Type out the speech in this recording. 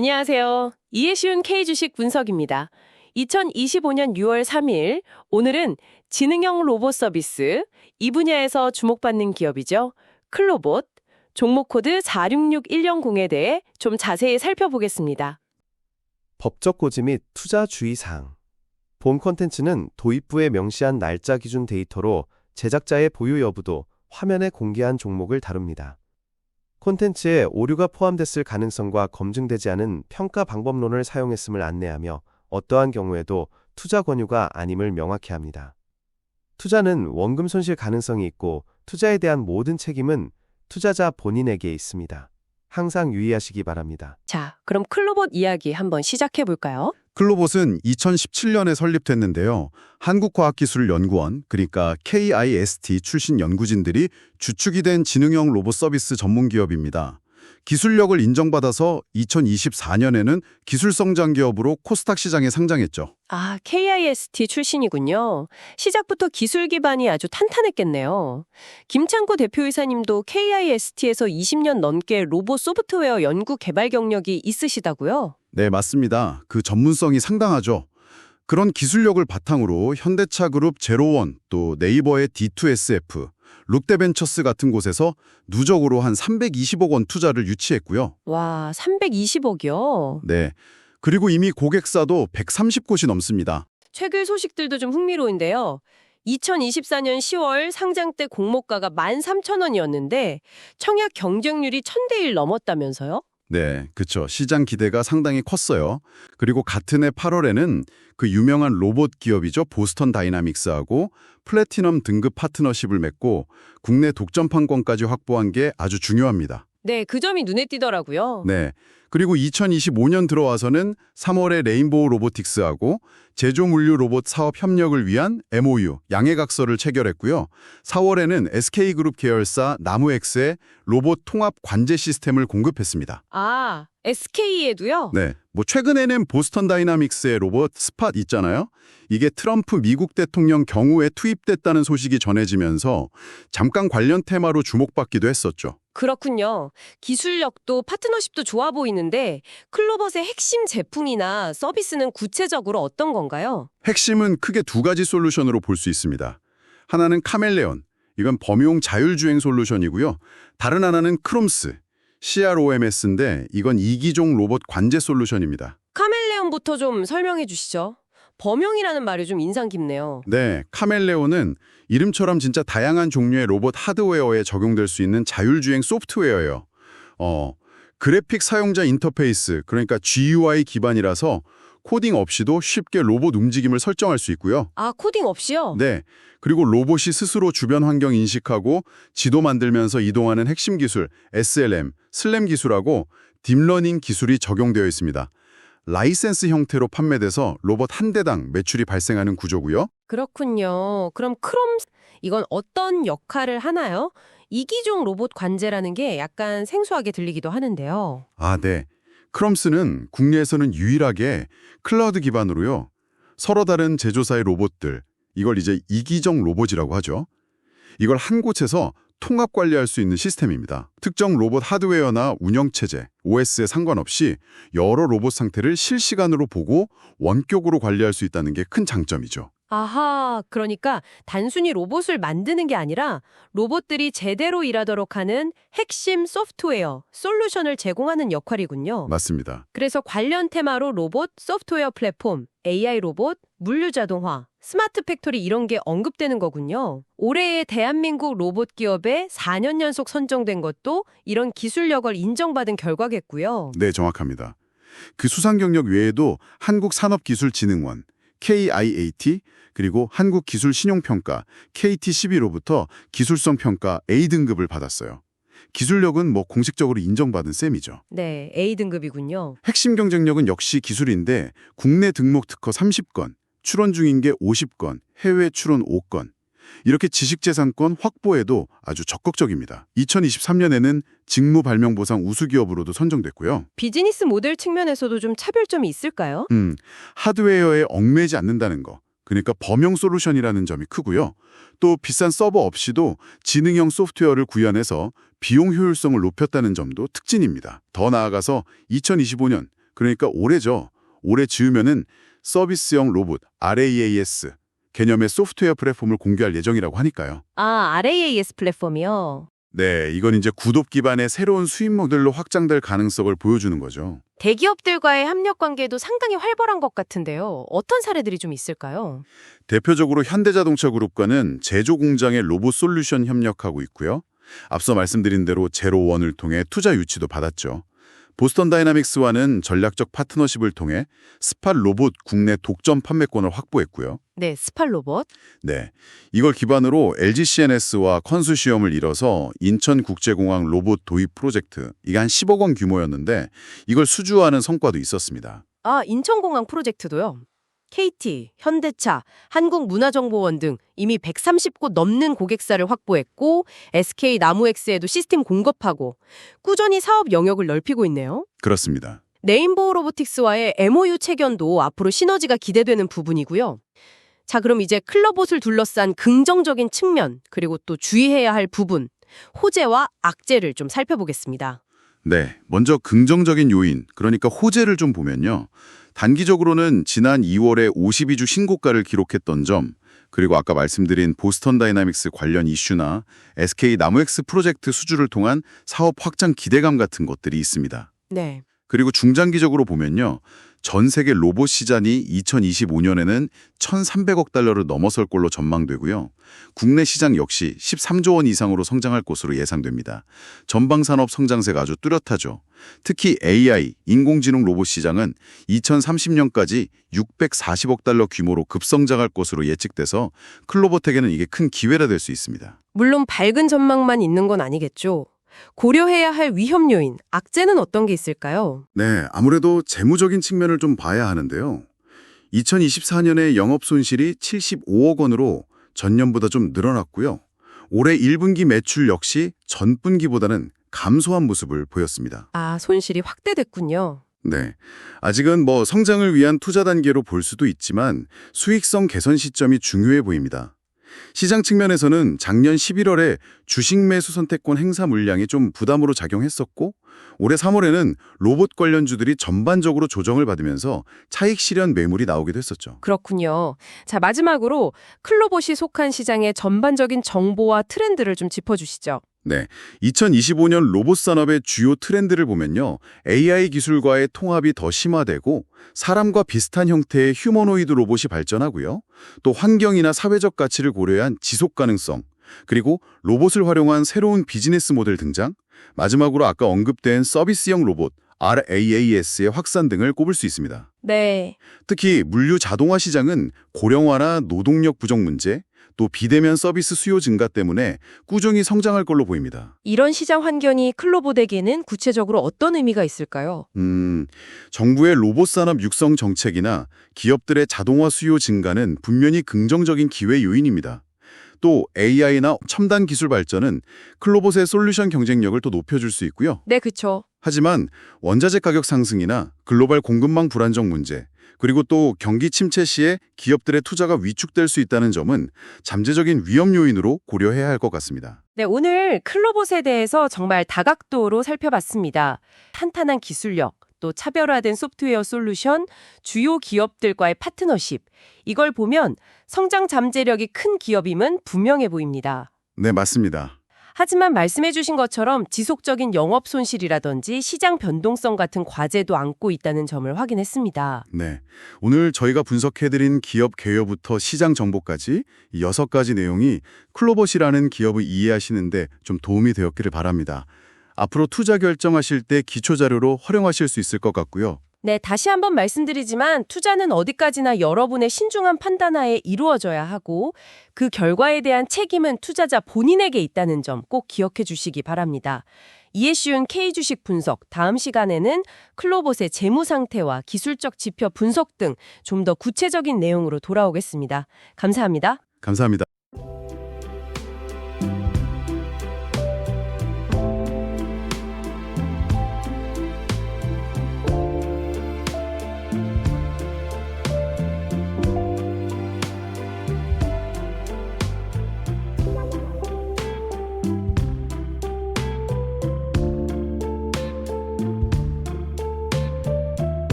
안녕하세요. 이해 쉬운 K주식 분석입니다. 2025년 6월 3일, 오늘은 지능형 로봇 서비스, 이 분야에서 주목받는 기업이죠. 클로봇, 종목 코드 466100에 대해 좀 자세히 살펴보겠습니다. 법적 고지 및 투자 주의사항. 본 콘텐츠는 도입부에 명시한 날짜 기준 데이터로 제작자의 보유 여부도 화면에 공개한 종목을 다룹니다. 콘텐츠에 오류가 포함됐을 가능성과 검증되지 않은 평가 방법론을 사용했음을 안내하며 어떠한 경우에도 투자 권유가 아님을 명확히 합니다. 투자는 원금 손실 가능성이 있고 투자에 대한 모든 책임은 투자자 본인에게 있습니다. 항상 유의하시기 바랍니다. 자, 그럼 클로봇 이야기 한번 시작해 볼까요? 클로봇은 2017년에 설립됐는데요. 한국과학기술연구원, 그러니까 KIST 출신 연구진들이 주축이 된 지능형 로봇 서비스 전문 기업입니다. 기술력을 인정받아서 2024년에는 기술성장 기업으로 코스닥 시장에 상장했죠. 아, KIST 출신이군요. 시작부터 기술 기반이 아주 탄탄했겠네요. 김창구 대표이사님도 KIST에서 20년 넘게 로봇 소프트웨어 연구 개발 경력이 있으시다고요? 네, 맞습니다. 그 전문성이 상당하죠. 그런 기술력을 바탕으로 현대차 그룹 제로원, 또 네이버의 D2SF, 롯데벤처스 같은 곳에서 누적으로 한 320억 원 투자를 유치했고요. 와, 320억이요? 네. 그리고 이미 고객사도 130곳이 넘습니다. 최근 소식들도 좀 흥미로운데요. 2024년 10월 상장 때 공모가가 13,000원이었는데 청약 경쟁률이 1000대 1 넘었다면서요? 네, 그쵸. 시장 기대가 상당히 컸어요. 그리고 같은 해 8월에는 그 유명한 로봇 기업이죠. 보스턴 다이나믹스하고 플래티넘 등급 파트너십을 맺고 국내 독점 판권까지 확보한 게 아주 중요합니다. 네, 그 점이 눈에 띄더라고요. 네. 그리고 2025년 들어와서는 3월에 레인보우 로보틱스하고 제조물류 로봇 사업 협력을 위한 MOU, 양해각서를 체결했고요. 4월에는 SK그룹 계열사 나무엑스의 로봇 통합 관제 시스템을 공급했습니다. 아, SK에도요? 네. 최근에는 보스턴 다이나믹스의 로봇 스팟 있잖아요. 이게 트럼프 미국 대통령 경우에 투입됐다는 소식이 전해지면서 잠깐 관련 테마로 주목받기도 했었죠. 그렇군요. 기술력도 파트너십도 좋아 보이는데 클로봇의 핵심 제품이나 서비스는 구체적으로 어떤 건가요? 핵심은 크게 두 가지 솔루션으로 볼 수 있습니다. 하나는 카멜레온, 이건 범용 자율주행 솔루션이고요. 다른 하나는 크롬스, CROMS인데 이건 이기종 로봇 관제 솔루션입니다. 카멜레온부터 좀 설명해 주시죠. 범용이라는 말이 좀 인상 깊네요. 네, 카멜레온은 이름처럼 진짜 다양한 종류의 로봇 하드웨어에 적용될 수 있는 자율주행 소프트웨어예요. 그래픽 사용자 인터페이스, 그러니까 GUI 기반이라서 코딩 없이도 쉽게 로봇 움직임을 설정할 수 있고요. 아, 코딩 없이요? 네, 그리고 로봇이 스스로 주변 환경 인식하고 지도 만들면서 이동하는 핵심 기술 SLM, 슬램 기술하고 딥러닝 기술이 적용되어 있습니다. 라이센스 형태로 판매돼서 로봇 한 대당 매출이 발생하는 구조고요. 그렇군요. 그럼 크롬, 이건 어떤 역할을 하나요? 이기종 로봇 관제라는 게 약간 생소하게 들리기도 하는데요. 아, 네. 크롬스는 국내에서는 유일하게 클라우드 기반으로요. 서로 다른 제조사의 로봇들, 이걸 이제 이기종 로봇이라고 하죠. 이걸 한 곳에서 통합 관리할 수 있는 시스템입니다. 특정 로봇 하드웨어나 운영체제, OS에 상관없이 여러 로봇 상태를 실시간으로 보고 원격으로 관리할 수 있다는 게 큰 장점이죠. 아하, 그러니까 단순히 로봇을 만드는 게 아니라 로봇들이 제대로 일하도록 하는 핵심 소프트웨어, 솔루션을 제공하는 역할이군요. 맞습니다. 그래서 관련 테마로 로봇, 소프트웨어 플랫폼, AI 로봇, 물류자동화, 스마트 팩토리 이런 게 언급되는 거군요. 올해의 대한민국 로봇 기업에 4년 연속 선정된 것도 이런 기술력을 인정받은 결과겠고요. 네, 정확합니다. 그 수상 경력 외에도 한국산업기술진흥원, KIAT, 그리고 한국기술신용평가, KT11로부터 기술성 평가 A등급을 받았어요. 기술력은 공식적으로 인정받은 셈이죠. 네, A등급이군요. 핵심 경쟁력은 역시 기술인데 국내 등록 특허 30건, 출원 중인 게 50건, 해외 출원 5건. 이렇게 지식재산권 확보에도 아주 적극적입니다. 2023년에는 직무발명보상 우수기업으로도 선정됐고요. 비즈니스 모델 측면에서도 좀 차별점이 있을까요? 하드웨어에 얽매이지 않는다는 거. 그러니까 범용 솔루션이라는 점이 크고요. 또 비싼 서버 없이도 지능형 소프트웨어를 구현해서 비용 효율성을 높였다는 점도 특징입니다. 더 나아가서 2025년 그러니까 올해죠. 올해 지으면은 서비스형 로봇 RAAS 개념의 소프트웨어 플랫폼을 공개할 예정이라고 하니까요. 아, RAAS 플랫폼이요. 네, 이건 이제 굿옵 기반의 새로운 수입 모델로 확장될 가능성을 보여주는 거죠. 대기업들과의 협력 관계도 상당히 활발한 것 같은데요. 어떤 사례들이 좀 있을까요? 대표적으로 현대자동차 그룹과는 제조 공장의 로봇 솔루션 협력하고 있고요. 앞서 말씀드린 대로 제로원을 통해 투자 유치도 받았죠. 보스턴 다이나믹스와는 전략적 파트너십을 통해 스팟 로봇 국내 독점 판매권을 확보했고요. 네, 스팟 로봇. 네, 이걸 기반으로 LG CNS와 컨소시엄을 이뤄서 인천국제공항 로봇 도입 프로젝트, 이게 한 10억 원 규모였는데 이걸 수주화하는 성과도 있었습니다. 아, 인천공항 프로젝트도요. KT, 현대차, 한국문화정보원 등 이미 130곳 넘는 고객사를 확보했고 SK 나무엑스에도 시스템 공급하고 꾸준히 사업 영역을 넓히고 있네요. 그렇습니다. 네임보우 로보틱스와의 MOU 체결도 앞으로 시너지가 기대되는 부분이고요. 자, 그럼 이제 클로봇을 둘러싼 긍정적인 측면, 그리고 또 주의해야 할 부분, 호재와 악재를 좀 살펴보겠습니다. 네, 먼저 긍정적인 요인, 그러니까 호재를 좀 보면요. 단기적으로는 지난 2월에 52주 신고가를 기록했던 점, 그리고 아까 말씀드린 보스턴 다이나믹스 관련 이슈나 SK 나무엑스 프로젝트 수주를 통한 사업 확장 기대감 같은 것들이 있습니다. 네. 그리고 중장기적으로 보면요. 전 세계 로봇 시장이 2025년에는 1,300억 달러를 넘어설 걸로 전망되고요. 국내 시장 역시 13조 원 이상으로 성장할 것으로 예상됩니다. 전방산업 성장세가 아주 뚜렷하죠. 특히 AI, 인공지능 로봇 시장은 2030년까지 640억 달러 규모로 급성장할 것으로 예측돼서 클로버텍에는 이게 큰 기회가 될 수 있습니다. 물론 밝은 전망만 있는 건 아니겠죠. 고려해야 할 위험 요인, 악재는 어떤 게 있을까요? 네, 아무래도 재무적인 측면을 좀 봐야 하는데요. 2024년에 영업 손실이 75억 원으로 전년보다 좀 늘어났고요. 올해 1분기 매출 역시 전분기보다는 감소한 모습을 보였습니다. 아, 손실이 확대됐군요. 네, 아직은 뭐 성장을 위한 투자 단계로 볼 수도 있지만 수익성 개선 시점이 중요해 보입니다. 시장 측면에서는 작년 11월에 주식 매수 선택권 행사 물량이 좀 부담으로 작용했었고 올해 3월에는 로봇 관련주들이 전반적으로 조정을 받으면서 차익 실현 매물이 나오기도 했었죠. 그렇군요. 자, 마지막으로 클로봇이 속한 시장의 전반적인 정보와 트렌드를 좀 짚어주시죠. 네, 2025년 로봇 산업의 주요 트렌드를 보면요. AI 기술과의 통합이 더 심화되고 사람과 비슷한 형태의 휴머노이드 로봇이 발전하고요. 또 환경이나 사회적 가치를 고려한 지속 가능성, 그리고 로봇을 활용한 새로운 비즈니스 모델 등장, 마지막으로 아까 언급된 서비스형 로봇 RAAS의 확산 등을 꼽을 수 있습니다. 네. 특히 물류 자동화 시장은 고령화나 노동력 부족 문제, 또 비대면 서비스 수요 증가 때문에 꾸준히 성장할 걸로 보입니다. 이런 시장 환경이 클로봇에게는 구체적으로 어떤 의미가 있을까요? 정부의 로봇 산업 육성 정책이나 기업들의 자동화 수요 증가는 분명히 긍정적인 기회 요인입니다. 또 AI나 첨단 기술 발전은 클로봇의 솔루션 경쟁력을 또 높여줄 수 있고요. 네, 그쵸. 하지만 원자재 가격 상승이나 글로벌 공급망 불안정 문제, 그리고 또 경기 침체 시에 기업들의 투자가 위축될 수 있다는 점은 잠재적인 위험 요인으로 고려해야 할 것 같습니다. 네, 오늘 클로봇에 대해서 정말 다각도로 살펴봤습니다. 탄탄한 기술력, 또 차별화된 소프트웨어 솔루션, 주요 기업들과의 파트너십. 이걸 보면 성장 잠재력이 큰 기업임은 분명해 보입니다. 네, 맞습니다. 하지만 말씀해 주신 것처럼 지속적인 영업 손실이라든지 시장 변동성 같은 과제도 안고 있다는 점을 확인했습니다. 네, 오늘 저희가 분석해드린 기업 개요부터 시장 정보까지 이 6가지 내용이 클로봇이라는 기업을 이해하시는데 좀 도움이 되었기를 바랍니다. 앞으로 투자 결정하실 때 기초자료로 활용하실 수 있을 것 같고요. 네, 다시 한번 말씀드리지만 투자는 어디까지나 여러분의 신중한 판단하에 이루어져야 하고 그 결과에 대한 책임은 투자자 본인에게 있다는 점 꼭 기억해 주시기 바랍니다. 이해 쉬운 K주식 분석, 다음 시간에는 클로봇의 재무 상태와 기술적 지표 분석 등 좀 더 구체적인 내용으로 돌아오겠습니다. 감사합니다. 감사합니다.